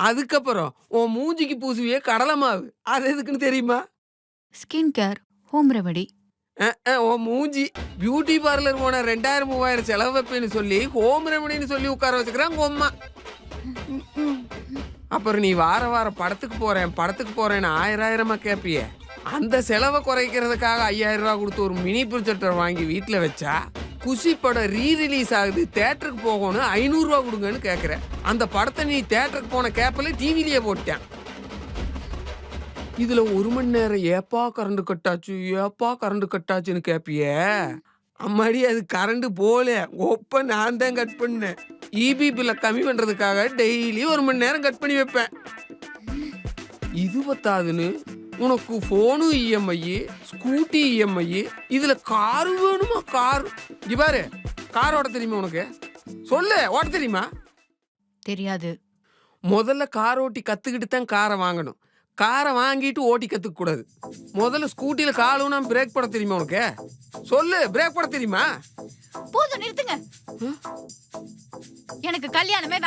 அதுக்கப்புறம் உன் மூஞ்சிக்கு பூசுவியே கடலை மாவு. அது எதுக்குன்னு தெரியுமா? Skin care, home remedy. உன் மூஞ்சி பியூட்டி பார்லர் போன 2000 3000 செலவு வைப்பேன்னு சொல்லி ஹோம் ரெமடின்னு சொல்லி உட்கார வச்சுக்கிறான் உங்க அம்மா. அப்புறம் நீ வாரம் படத்துக்கு போறேன்னு 1000 கேட்பிய. அந்த செலவை குறைக்கிறதுக்காக 5000 ரூபா கொடுத்து ஒரு மினி ப்ரொஜெக்டர் வாங்கி வீட்டுல வச்சா, குஷி படம் ரீரிலீஸ் ஆகுது, தியேட்டருக்கு போகணும், 500 ரூபா கொடுங்கன்னு கேக்குற. அந்த படத்தை நீ தியேட்டருக்கு போன கேப்பல டிவிலேயே போட்டேன். இதுல 1 மணி நேரம் ஏப்பா கரண்ட் கட்டாச்சுன்னு கேப்பிய. அம்மாடி அது கரண்ட் போல, ஒப்ப நான் தான் கட் பண்ணேன். இபி பில்ல கம்மி பண்றதுக்காக டெய்லி 1 மணி நேரம் கட் பண்ணி வைப்பேன். இது பத்தாதுன்னு உனக்கு போனு இஎம்ஐ, ஸ்கூட்டி இஎம்ஐ, இதுல காரு வேணுமா? கார் இங்க பாரு, கார் ஓட்ட தெரியுமா உனக்கு? சொல்லு, ஓட்ட தெரியுமா? தெரியாது. முதல்ல கார் ஓட்டி கத்துக்கிட்டு தான் காரை வாங்கணும். காரை வாங்கிட்டு ஓட்டி கத்துக்க கூடாது. முதல்ல ஸ்கூட்டில கால் ஊனா பிரேக் போட தெரியுமா உனக்கு? சொல்லு, பிரேக் போட தெரியுமா? போதும், நிறுத்துங்க. எனக்கு கல்யாணமே